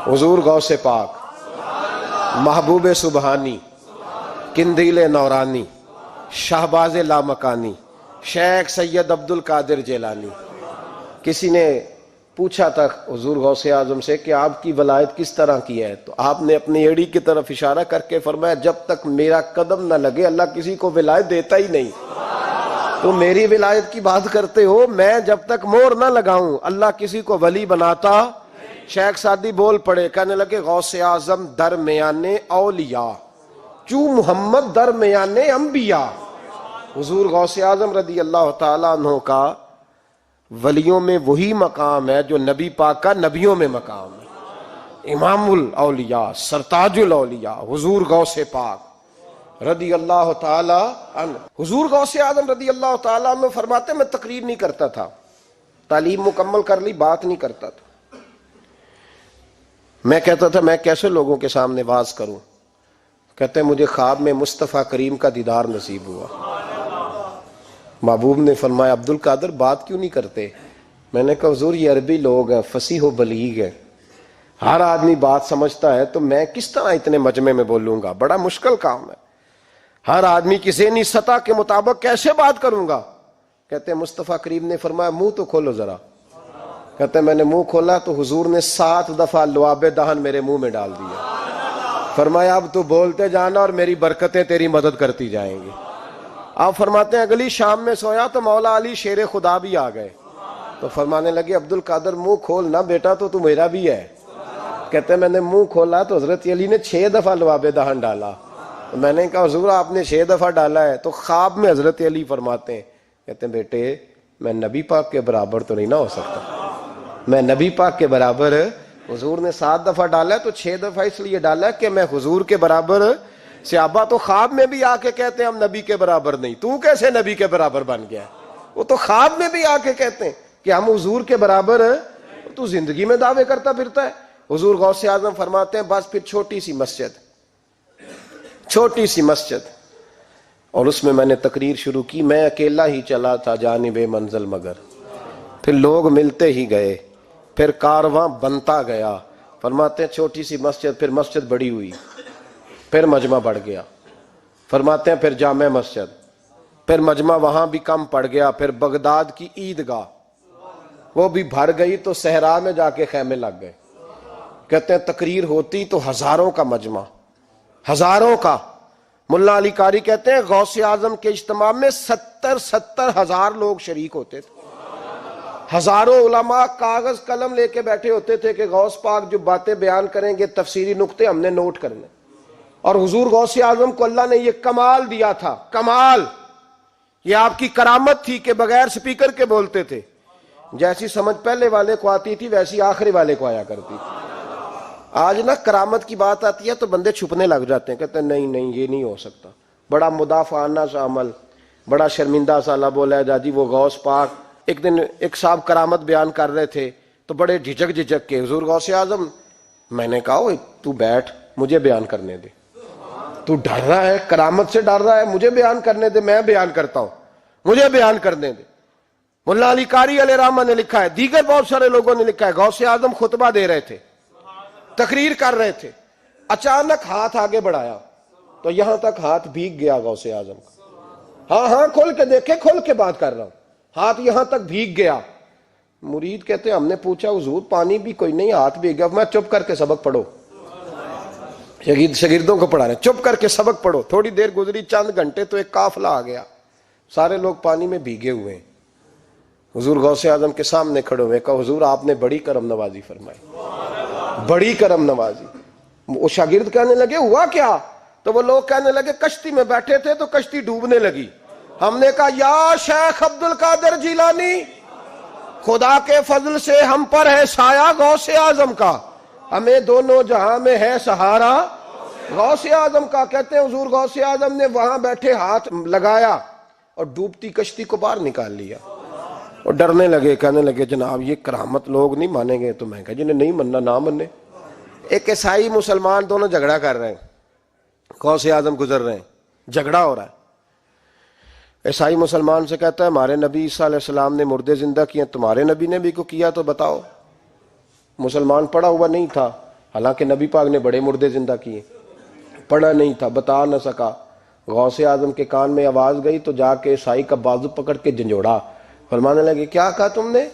حضور غوث پاک، محبوب سبحانی، قندیل نورانی، شہباز لامکانی، شیخ سید عبد القادر جیلانی۔ کسی نے پوچھا تھا حضور غوث اعظم سے کہ آپ کی ولایت کس طرح کی ہے، تو آپ نے اپنی ایڑی کی طرف اشارہ کر کے فرمایا جب تک میرا قدم نہ لگے اللہ کسی کو ولایت دیتا ہی نہیں۔ تو میری ولایت کی بات کرتے ہو، میں جب تک مہر نہ لگاؤں اللہ کسی کو ولی بناتا۔ شیخ سعدی بول پڑے، کہنے لگے غوث اعظم درمیان اولیاء چوں محمد درمیان انبیاء۔ حضور غوث اعظم رضی اللہ تعالیٰ عنہ کا ولیوں میں وہی مقام ہے جو نبی پاک کا نبیوں میں مقام ہے۔ امام الاولیاء، سرتاج الاولیاء حضور غوث پاک رضی اللہ تعالی عنہ۔ حضور غوث اعظم رضی اللہ تعالی عنہ فرماتے میں تقریر نہیں کرتا تھا، تعلیم مکمل کر لی بات نہیں کرتا تھا۔ میں کہتا تھا میں کیسے لوگوں کے سامنے واز کروں، کہتے ہیں مجھے خواب میں مصطفیٰ کریم کا دیدار نصیب ہوا۔ محبوب نے فرمایا عبد القادر بات کیوں نہیں کرتے؟ میں نے کہا حضور یہ عربی لوگ ہیں، فصیح و بلیغ ہیں، ہر آدمی بات سمجھتا ہے، تو میں کس طرح اتنے مجمع میں بولوں گا، بڑا مشکل کام ہے، ہر آدمی کی ذہنی سطح کے مطابق کیسے بات کروں گا؟ کہتے ہیں مصطفیٰ کریم نے فرمایا منہ تو کھولو ذرا۔ کہتے ہیں میں نے منہ کھولا تو حضور نے 7 دفعہ لعاب دہن میرے منہ میں ڈال دیا۔ فرمایا اب تو بولتے جانا اور میری برکتیں تیری مدد کرتی جائیں گی۔ آپ فرماتے ہیں اگلی شام میں سویا تو مولا علی شیر خدا بھی آ گئے، تو فرمانے لگے عبد القادر منہ کھول نا بیٹا تو میرا بھی ہے۔ کہتے ہیں میں نے منہ کھولا تو حضرت علی نے 6 دفعہ لعاب دہن ڈالا۔ تو میں نے کہا حضور آپ نے 6 دفعہ ڈالا ہے، تو خواب میں حضرت علی فرماتے ہیں، کہتے ہیں بیٹے میں نبی پاک کے برابر تو نہیں نہ ہو سکتا، میں نبی پاک کے برابر، حضور نے 7 دفعہ ڈالا ہے تو 6 دفعہ اس لیے ڈالا ہے کہ میں حضور کے برابر۔ صحابہ تو خواب میں بھی آ کے کہتے ہیں ہم نبی کے برابر نہیں، تو کیسے نبی کے برابر بن گیا؟ وہ تو خواب میں بھی آ کے کہتے ہیں کہ ہم حضور کے برابر ہیں، تو زندگی میں دعوے کرتا پھرتا ہے۔ حضور غوث اعظم فرماتے ہیں بس پھر چھوٹی سی مسجد اور اس میں نے تقریر شروع کی، میں اکیلا ہی چلا تھا جانب منزل مگر، پھر لوگ ملتے ہی گئے، پھر کارواں بنتا گیا۔ فرماتے ہیں چھوٹی سی مسجد، پھر مسجد بڑی ہوئی، پھر مجمع بڑھ گیا۔ فرماتے ہیں پھر جامع مسجد، پھر مجمع وہاں بھی کم پڑ گیا، پھر بغداد کی عیدگاہ وہ بھی بھر گئی تو صحرا میں جا کے خیمے لگ گئے۔ کہتے ہیں تقریر ہوتی تو ہزاروں کا مجمع، ہزاروں کا۔ ملا علی قاری کہتے ہیں غوث اعظم کے اجتماع میں 70 ہزار لوگ شریک ہوتے تھے، ہزاروں علماء کاغذ قلم لے کے بیٹھے ہوتے تھے کہ غوث پاک جو باتیں بیان کریں گے تفسیری نقطے ہم نے نوٹ کرنے۔ اور حضور غوث اعظم کو اللہ نے یہ کمال دیا تھا، کمال، یہ آپ کی کرامت تھی کہ بغیر سپیکر کے بولتے تھے، جیسی سمجھ پہلے والے کو آتی تھی ویسی آخری والے کو آیا کرتی تھی۔ آج نا کرامت کی بات آتی ہے تو بندے چھپنے لگ جاتے ہیں، کہتے ہیں نہیں یہ نہیں ہو سکتا، بڑا مدافعانہ سا عمل، بڑا شرمندہ سا لب بولا جا جی وہ غوث پاک۔ ایک دن ایک صاحب کرامت بیان کر رہے تھے تو بڑے جھجک کے حضور غوث اعظم، میں نے کہا تو بیٹھ مجھے بیان کرنے دے، تو ڈر رہا ہے کرامت سے ڈر رہا ہے، مجھے بیان کرنے دے، میں بیان کرتا ہوں، مجھے بیان کرنے دے۔ ملا علی قاری علیہ رحمہ نے لکھا ہے، دیگر بہت سارے لوگوں نے لکھا ہے، غوث اعظم خطبہ دے رہے تھے، تقریر کر رہے تھے، اچانک ہاتھ آگے بڑھایا تو یہاں تک ہاتھ بھیگ گیا غوث اعظم کا۔ ہاں کھول کے دیکھے، کھول کے بات کر رہا ہوں، ہاتھ یہاں تک بھیگ گیا۔ مرید کہتے ہیں ہم نے پوچھا حضور پانی بھی کوئی نہیں، ہاتھ بھیگ گیا۔ میں چپ کر کے سبق پڑھو، شاگردوں کو پڑھا رہے چپ کر کے سبق پڑھو۔ تھوڑی دیر گزری، چند گھنٹے تو ایک قافلہ آ گیا، سارے لوگ پانی میں بھیگے ہوئے ہیں، حضور غوث اعظم کے سامنے کھڑے ہوئے، کہا حضور آپ نے بڑی کرم نوازی فرمائی، بڑی کرم نوازی۔ وہ شاگرد کہنے لگے ہوا کیا؟ تو وہ لوگ کہنے لگے کشتی میں بیٹھے تھے تو کشتی ڈوبنے لگی، ہم نے کہا یا شیخ عبد القادر جیلانی، خدا کے فضل سے ہم پر ہے سایہ غوث اعظم کا، ہمیں دونوں جہاں میں ہے سہارا غوث اعظم کا۔ کہتے ہیں حضور غوث اعظم نے وہاں بیٹھے ہاتھ لگایا اور ڈوبتی کشتی کو باہر نکال لیا، اور ڈرنے لگے، کہنے لگے جناب یہ کرامت لوگ نہیں مانیں گے۔ تو میں کہا جنہیں نہیں مننا نہ مننے۔ ایک عیسائی مسلمان دونوں جھگڑا کر رہے ہیں، غوث اعظم گزر رہے ہیں، جھگڑا ہو رہا ہے۔ عیسائی مسلمان سے کہتا ہے ہمارے نبی عیسیٰ علیہ السلام نے مردے زندہ کیے، تمہارے نبی نے بھی کو کیا تو بتاؤ۔ مسلمان پڑھا ہوا نہیں تھا، حالانکہ نبی پاک نے بڑے مردے زندہ کیے، پڑھا نہیں تھا، بتا نہ سکا۔ غوث اعظم کے کان میں آواز گئی تو جا کے عیسائی کا بازو پکڑ کے جھنجھوڑا، فرمانے لگے کیا کہا تم نے؟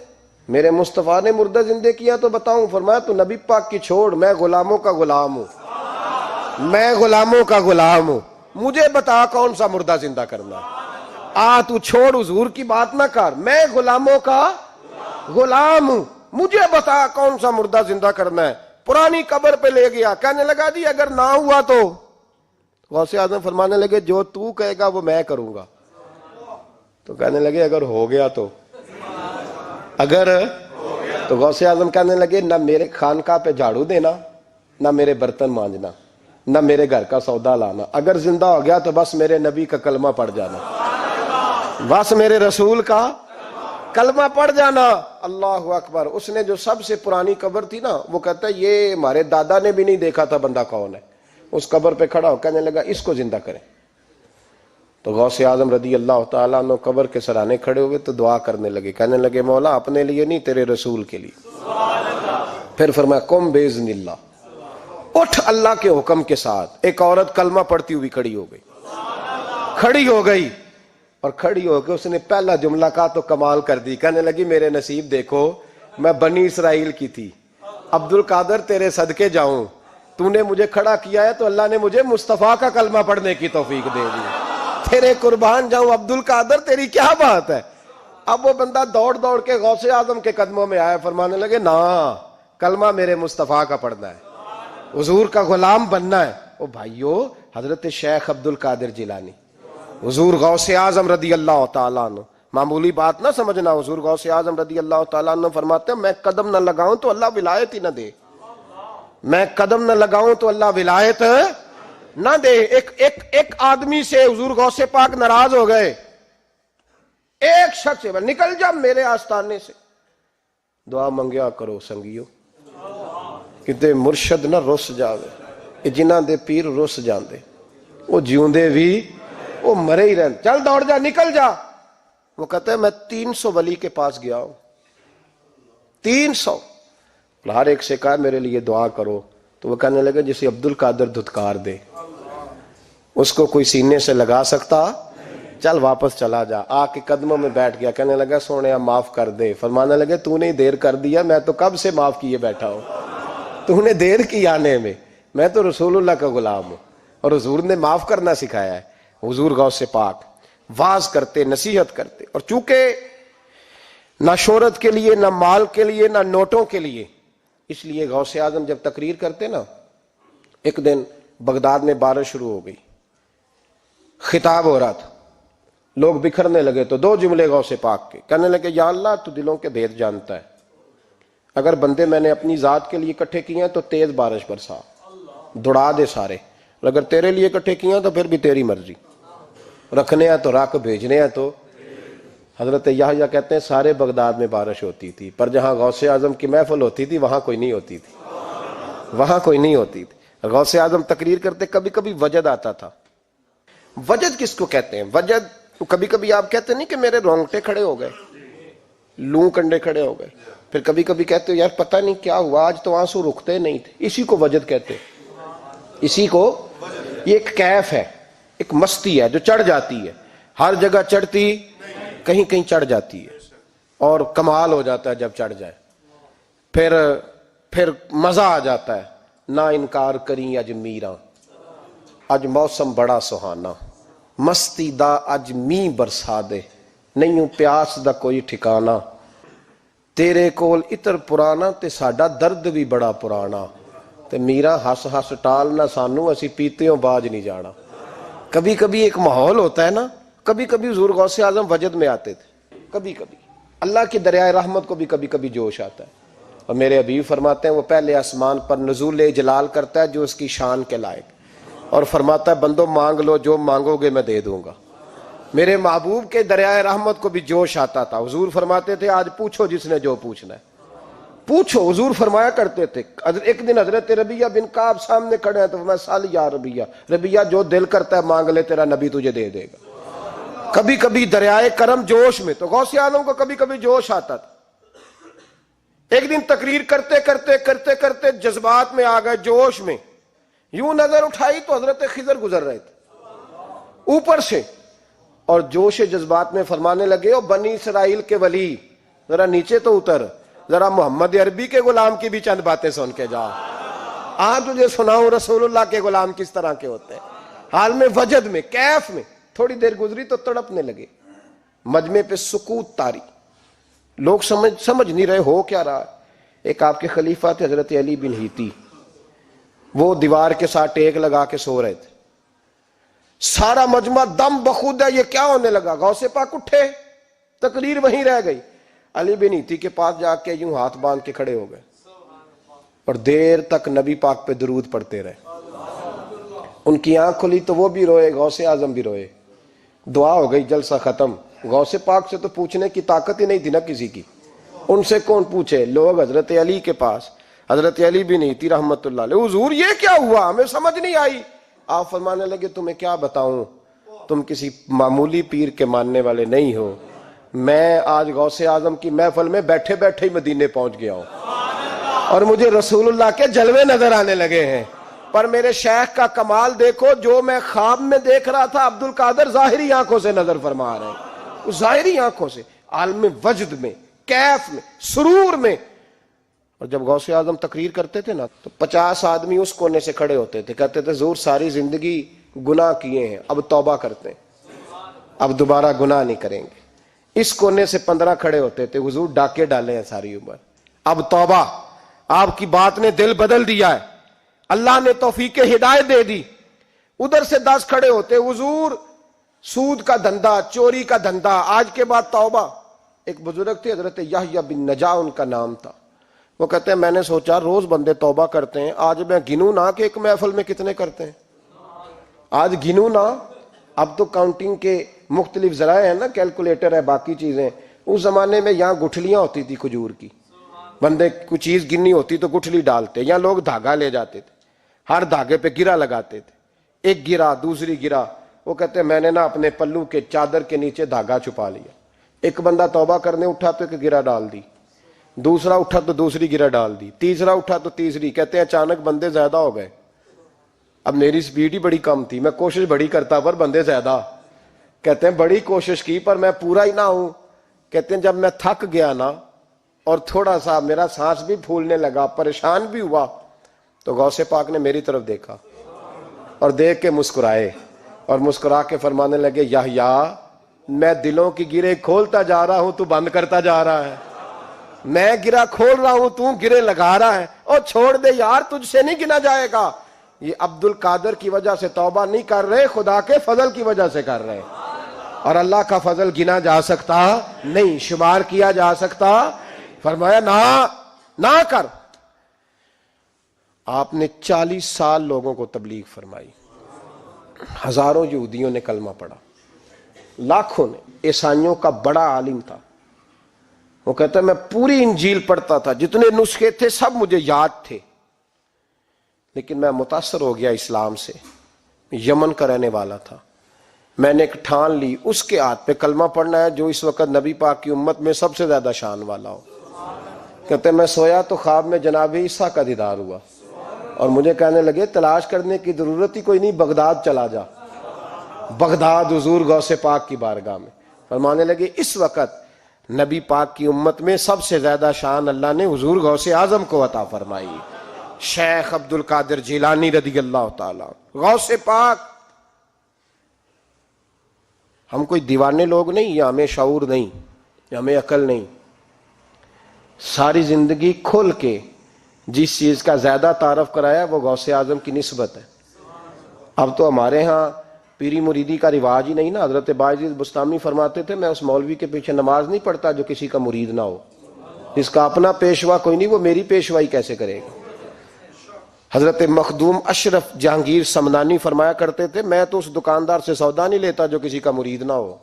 میرے مصطفیٰ نے مردہ زندے کیا تو بتاؤں؟ فرمایا تو نبی پاک کی چھوڑ، میں غلاموں کا غلام ہوں، میں غلاموں کا غلام ہوں، مجھے بتا کون سا مردہ زندہ کرنا ہے۔ تو چھوڑ حضور کی بات نہ کر، میں غلاموں کا غلام ہوں، مجھے بتا کون سا مردہ زندہ کرنا ہے۔ پرانی قبر پہ لے گیا، کہنے لگا جی اگر نہ ہوا تو؟ غوث اعظم فرمانے لگے جو تو کہے گا وہ میں کروں گا۔ تو کہنے لگے اگر ہو گیا تو؟ اگر تو غوث اعظم کہنے لگے نہ میرے خانقاہ پہ جھاڑو دینا، نہ میرے برتن مانجنا، نہ میرے گھر کا سودا لانا، اگر زندہ ہو گیا تو بس میرے نبی کا کلمہ پڑھ جانا، بس میرے رسول کا کلمہ پڑھ جانا۔ اللہ اکبر۔ اس نے جو سب سے پرانی قبر تھی نا، وہ کہتا ہے یہ ہمارے دادا نے بھی نہیں دیکھا تھا بندہ کون ہے، اس قبر پہ کھڑا ہو کہنے لگا اس کو زندہ کریں۔ تو غوث اعظم رضی اللہ تعالیٰ عنہ قبر کے سرانے کھڑے ہوئے تو دعا کرنے لگے، کہنے لگے مولا اپنے لیے نہیں، تیرے رسول کے لیے۔ پھر فرمایا قم باذن اللہ، اٹھ اللہ کے حکم کے ساتھ۔ ایک عورت کلمہ پڑھتی ہوئی کھڑی ہو گئی، کھڑی ہو گئی، اور کھڑی ہو کے اس نے پہلا جملہ کہا تو کمال کر دی، کہنے لگی میرے نصیب دیکھو، میں بنی اسرائیل کی تھی، عبد القادر تیرے صدقے جاؤں، تو نے مجھے کھڑا کیا ہے تو اللہ نے مجھے مصطفیٰ کا کلمہ پڑھنے کی توفیق دے دی، تیرے قربان جاؤں عبد القادر، تیری کیا بات ہے۔ اب وہ بندہ دوڑ دوڑ کے غوث اعظم کے قدموں میں آیا، فرمانے لگے نا کلمہ میرے مصطفیٰ کا پڑھنا ہے، حضور کا غلام بننا ہے۔ او بھائیو، حضرت شیخ عبد القادر جیلانی، حضور غوث اعظم رضی اللہ تعالیٰ عنہ، معمولی بات نہ سمجھنا، حضور غوث اعظم رضی اللہ تعالیٰ عنہ فرماتے ہیں میں قدم نہ لگاؤں تو اللہ ولایت ہی نہ دے، میں قدم نہ لگاؤں تو اللہ ولایت نہ دے۔ ایک آدمی سے حضور غوث پاک ناراض ہو گئے، ایک شخص سے نکل جا میرے آستانے سے۔ دعا منگیا کرو سنگیو، کتے مرشد نہ رس جاوے، جنہاں دے پیر رس جاندے، وہ جیوندے بھی وہ مرے ہی رہن، چل دوڑ جا نکل جا۔ وہ کہتا ہے میں 300 ولی کے پاس گیا ہوں، 300، ہر ایک سے کہا میرے لیے دعا کرو، تو وہ کہنے لگے جسے عبد القادر دھتکار دے اس کو کوئی سینے سے لگا سکتا؟ چل واپس چلا جا۔ آ کے قدموں میں بیٹھ گیا، کہنے لگا سونیا معاف کر دے۔ فرمانے لگے تو نے دیر کر دیا، میں تو کب سے معاف کیے بیٹھا ہوں، تو نے دیر کی آنے میں تو رسول اللہ کا غلام ہوں، اور حضور نے معاف کرنا سکھایا ہے۔ حضور غوث پاک واز کرتے، نصیحت کرتے، اور چونکہ نہ شہرت کے لیے، نہ مال کے لیے، نہ نوٹوں کے لیے، اس لیے غوث اعظم جب تقریر کرتے نا، ایک دن بغداد میں بارش شروع ہو گئی، خطاب ہو رہا تھا، لوگ بکھرنے لگے تو 2 جملے غوث پاک کے، کہنے لگے یا اللہ تو دلوں کے بھید جانتا ہے، اگر بندے میں نے اپنی ذات کے لیے اکٹھے کیے ہیں تو تیز بارش برسا، دوڑا دے سارے، اگر تیرے لیے اکٹھے کیے ہیں تو پھر بھی تیری مرضی، رکھنے ہیں تو رکھ، بھیجنے ہیں تو۔ حضرت یحییٰ کہتے ہیں سارے بغداد میں بارش ہوتی تھی، پر جہاں غوث اعظم کی محفل ہوتی تھی وہاں کوئی نہیں ہوتی تھی، وہاں کوئی نہیں ہوتی تھی۔ غوث اعظم تقریر کرتے، کبھی کبھی وجد آتا تھا۔ وجد کس کو کہتے ہیں؟ وجد کبھی کبھی آپ کہتے نہیں کہ میرے رونگٹے کھڑے ہو گئے، لوں کنڈے کھڑے ہو گئے، پھر کبھی کبھی کہتے ہو یار پتہ نہیں کیا ہوا، آج تو آنسو رکتے نہیں تھے، اسی کو وجد کہتے ہیں۔ اسی کو، یہ ایک کیف ہے، ایک مستی ہے جو چڑھ جاتی ہے، ہر جگہ چڑھتی، کہیں کہیں چڑھ جاتی ہے، اور کمال ہو جاتا ہے جب چڑھ جائے، پھر مزہ آ جاتا ہے۔ نہ انکار کریں اج میراں، اج موسم بڑا سہانا، مستی دا اج می برسا دے، نہیں پیاس دا کوئی ٹھکانا، تیرے کول اتر پرانا تے ساڈا درد بھی بڑا پرانا، تے میرا ہس ہس ٹال نہ سانو، اسی پیتےوں باج نہیں جانا۔ کبھی کبھی ایک ماحول ہوتا ہے نا، کبھی کبھی حضور غوث اعظم وجد میں آتے تھے، کبھی کبھی اللہ کی دریائے رحمت کو بھی کبھی کبھی جوش آتا ہے، اور میرے حبیب فرماتے ہیں وہ پہلے آسمان پر نزول جلال کرتا ہے جو اس کی شان کے لائق، اور فرماتا ہے بندو مانگ لو جو مانگو گے میں دے دوں گا۔ میرے محبوب کے دریائے رحمت کو بھی جوش آتا تھا، حضور فرماتے تھے آج پوچھو جس نے جو پوچھنا ہے پوچھو، حضور فرمایا کرتے تھے۔ ایک دن حضرت ربیہ بن کعب سامنے کھڑے ہیں تو میں سال یا ربیہ جو دل کرتا ہے مانگ لے، تیرا نبی تجھے دے دے گا۔ کبھی کبھی دریائے کرم جوش میں، تو غوث اعظم کو کبھی کبھی جوش آتا تھا، ایک دن تقریر کرتے کرتے کرتے کرتے جذبات میں آ گئے، جوش میں، یوں نظر اٹھائی تو حضرت خضر گزر رہے تھے اوپر سے، اور جوش جذبات میں فرمانے لگے، او بنی اسرائیل کے ولی ذرا نیچے تو اتر، ذرا محمد عربی کے غلام کی بھی چند باتیں سن کے جا، تجھے سناؤں رسول اللہ کے غلام کس طرح کے ہوتے ہیں۔ حال میں وجد میں کیف میں تھوڑی دیر گزری تو تڑپنے لگے، مجمع پہ سکوت طاری، لوگ سمجھ نہیں رہے ہو کیا رہا۔ ایک آپ کے خلیفہ تھے حضرت علی بن ہیتی، وہ دیوار کے ساتھ ٹیک لگا کے سو رہے تھے، سارا مجمع دم بخود ہے، یہ کیا ہونے لگا؟ غوث پاک اٹھے، تقریر وہیں رہ گئی، علی بن ہیتی کے پاس جا کے یوں ہاتھ باندھ کے کھڑے ہو گئے اور دیر تک نبی پاک پہ درود پڑھتے رہے۔ ان کی آنکھ کھلی تو وہ بھی روئے، غوث اعظم بھی روئے، دعا ہو گئی، جلسہ ختم۔ غوث پاک سے تو پوچھنے کی طاقت ہی نہیں تھی نا کسی کی، ان سے کون پوچھے؟ لوگ حضرت علی کے پاس، حضرت علی بن ہیتی رحمت اللہ علیہ، حضور یہ کیا ہوا؟ ہمیں سمجھ نہیں آئی۔ آپ فرمانے لگے، تمہیں کیا بتاؤں، تم کسی معمولی پیر کے ماننے والے نہیں ہو، میں آج غوث اعظم کی محفل میں بیٹھے بیٹھے ہی مدینے پہنچ گیا ہوں اور مجھے رسول اللہ کے جلوے نظر آنے لگے ہیں، پر میرے شیخ کا کمال دیکھو، جو میں خواب میں دیکھ رہا تھا عبد القادر ظاہری آنکھوں سے نظر فرما رہے ہیں، ظاہری آنکھوں سے، عالم وجد میں، کیف میں، سرور میں۔ اور جب غوث اعظم تقریر کرتے تھے نا تو 50 آدمی اس کونے سے کھڑے ہوتے تھے، کہتے تھے حضور ساری زندگی گناہ کیے ہیں، اب توبہ کرتے ہیں، اب دوبارہ گناہ نہیں کریں گے۔ اس کونے سے 15 کھڑے ہوتے تھے، حضور ڈاکے ڈالے ہیں ساری عمر، اب توبہ، آپ کی بات نے دل بدل دیا ہے، اللہ نے توفیق ہدایت دے دی۔ ادھر سے 10 کھڑے ہوتے، حضور سود کا دھندا، چوری کا دھندا، آج کے بعد توبہ۔ ایک بزرگ تھے حضرت یحییٰ بن نجا ان کا نام تھا، وہ کہتے ہیں میں نے سوچا روز بندے توبہ کرتے ہیں، آج میں گنوں نہ کہ ایک محفل میں کتنے کرتے ہیں، آج گنوں نہ۔ اب تو کاؤنٹنگ کے مختلف ذرائع ہیں نا، کیلکولیٹر ہے، باقی چیزیں، اس زمانے میں یہاں گٹھلیاں ہوتی تھی کھجور کی، بندے کوئی چیز گننی ہوتی تو گٹھلی ڈالتے، یا لوگ دھاگا لے جاتے تھے، ہر دھاگے پہ گرا لگاتے تھے، ایک گرا دوسری گرا، وہ کہتے ہیں میں نے نا اپنے پلو کے چادر کے نیچے دھاگا چھپا لیا، ایک بندہ توبہ کرنے اٹھا تو ایک گرا ڈال دی، دوسرا اٹھا تو دوسری گرا ڈال دی، تیسرا اٹھا تو تیسری، کہتے ہیں اچانک بندے زیادہ ہو گئے، اب میری سپیڈ ہی بڑی کم تھی، میں کوشش بڑی کرتا پر بندے زیادہ، کہتے ہیں بڑی کوشش کی پر میں پورا ہی نہ ہوں، کہتے ہیں جب میں تھک گیا نا اور تھوڑا سا میرا سانس بھی پھولنے لگا، پریشان بھی ہوا، تو غوث پاک نے میری طرف دیکھا اور دیکھ کے مسکرائے اور مسکرا کے فرمانے لگے، یحییٰ میں دلوں کی گرے کھولتا جا رہا ہوں، تو بند کرتا جا رہا ہے، میں گرا کھول رہا ہوں، تو گرے لگا رہا ہے، اور چھوڑ دے یار، تجھ سے نہیں گنا جائے گا۔ یہ عبد القادر کی وجہ سے توبہ نہیں کر رہے، خدا کے فضل کی وجہ سے کر رہے، اور اللہ کا فضل گنا جا سکتا نہیں، شمار کیا جا سکتا۔ فرمایا نہ کر۔ آپ نے 40 سال لوگوں کو تبلیغ فرمائی، ہزاروں یہودیوں نے کلمہ پڑھا، لاکھوں نے، عیسائیوں کا بڑا عالم تھا، وہ کہتا ہے میں پوری انجیل پڑھتا تھا، جتنے نسخے تھے سب مجھے یاد تھے، لیکن میں متاثر ہو گیا اسلام سے، یمن کا رہنے والا تھا، میں نے ایک ٹھان لی اس کے ہاتھ پہ کلمہ پڑھنا ہے جو اس وقت نبی پاک کی امت میں سب سے زیادہ شان والا ہو۔ کہتے ہیں میں سویا تو خواب میں جناب عیسیٰ کا دیدار ہوا، اور مجھے کہنے لگے تلاش کرنے کی ضرورت ہی کوئی نہیں، بغداد چلا جا، بغداد حضور غوث پاک کی بارگاہ میں، فرمانے لگے اس وقت نبی پاک کی امت میں سب سے زیادہ شان اللہ نے حضور غوث اعظم کو عطا فرمائی، شیخ عبد القادر جیلانی رضی اللہ تعالیٰ، غوث پاک۔ ہم کوئی دیوانے لوگ نہیں، یا ہمیں شعور نہیں، یا ہمیں عقل نہیں، ساری زندگی کھل کے جس چیز کا زیادہ تعارف کرایا وہ غوث اعظم کی نسبت ہے۔ اب تو ہمارے ہاں پیری مریدی کا رواج ہی نہیں نا، حضرت باعزید بستامی فرماتے تھے میں اس مولوی کے پیچھے نماز نہیں پڑھتا جو کسی کا مرید نہ ہو، جس کا اپنا پیشوا کوئی نہیں وہ میری پیشوائی کیسے کرے گا۔ حضرت مخدوم اشرف جہانگیر سمنانی فرمایا کرتے تھے میں تو اس دکاندار سے سودا نہیں لیتا جو کسی کا مرید نہ ہو،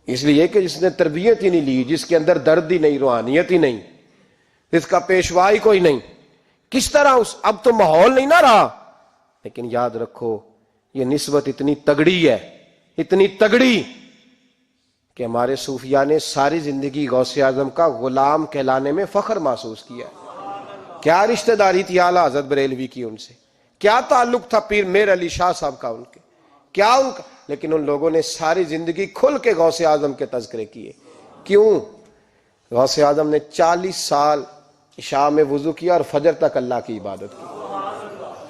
اس لیے کہ جس نے تربیت ہی نہیں لی، جس کے اندر درد ہی نہیں، روحانیت ہی نہیں، اس کا پیشوا ہی کوئی نہیں، کس طرح اب تو ماحول نہیں نہ رہا۔ لیکن یاد رکھو یہ نسبت اتنی تگڑی ہے، اتنی تگڑی کہ ہمارے صوفیاء نے ساری زندگی غوث اعظم کا غلام کہلانے میں فخر محسوس کیا ہے۔ کیا رشتہ داری تھی اعلیٰ حضرت بریلوی کی ان سے، کیا تعلق تھا پیر میر علی شاہ صاحب کا ان کے، کیا ان کا، لیکن ان لوگوں نے ساری زندگی کھل کے غوث اعظم کے تذکرے کیے۔ کیوں؟ غوث اعظم نے 40 سال عشاء میں وضو کیا اور فجر تک اللہ کی عبادت کی۔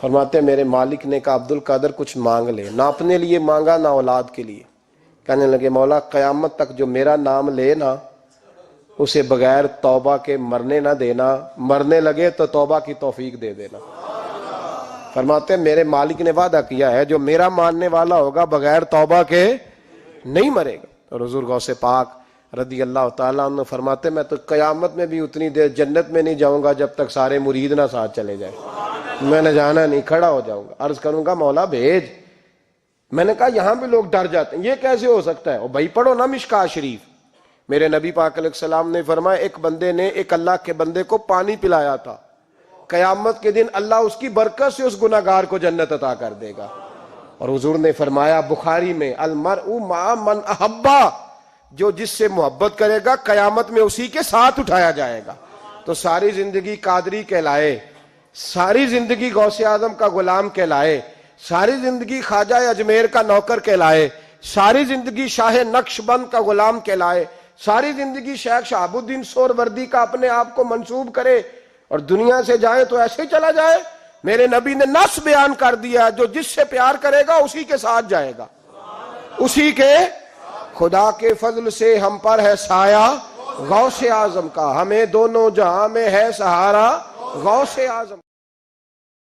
فرماتے ہیں میرے مالک نے کہا عبد القادر کچھ مانگ لے، نہ اپنے لیے مانگا نہ اولاد کے لیے۔ کہنے لگے مولا قیامت تک جو میرا نام لے نا اسے بغیر توبہ کے مرنے نہ دینا، مرنے لگے تو توبہ کی توفیق دے دینا۔ فرماتے ہیں میرے مالک نے وعدہ کیا ہے جو میرا ماننے والا ہوگا بغیر توبہ کے نہیں مرے گا۔ اور حضور غوث پاک رضی اللہ تعالیٰ عنہ فرماتے میں تو قیامت میں بھی اتنی دیر جنت میں نہیں جاؤں گا جب تک سارے مرید نہ ساتھ چلے جائیں، میں نے جانا نہیں، کھڑا ہو جاؤں گا، عرض کروں گا مولا بھیج۔ میں نے کہا یہاں بھی لوگ ڈر جاتے ہیں، یہ کیسے ہو سکتا ہے؟ اور بھائی پڑھو نا مشکاہ شریف، میرے نبی پاک علیہ السلام نے فرمایا ایک بندے نے ایک اللہ کے بندے کو پانی پلایا تھا، قیامت کے دن اللہ اس کی برکت سے اس گناہگار کو جنت عطا کر دے گا۔ اور حضور نے فرمایا بخاری میں المرء مع من احبا، جو جس سے محبت کرے گا قیامت میں اسی کے ساتھ اٹھایا جائے گا۔ تو ساری زندگی قادری کہلائے، ساری زندگی غوث اعظم کا غلام کہلائے، ساری زندگی خواجہ اجمیر کا نوکر کہلائے، ساری زندگی شاہ نقش بند کا غلام کہلائے، ساری زندگی شیخ شہاب الدین سہروردی کا اپنے آپ کو منسوب کرے اور دنیا سے جائے تو ایسے ہی چلا جائے؟ میرے نبی نے نص بیان کر دیا جو جس سے پیار کرے گا اسی کے ساتھ جائے گا، اسی کے۔ خدا کے فضل سے ہم پر ہے سایہ غوث اعظم کا، ہمیں دونوں جہاں میں ہے سہارا غوث اعظم۔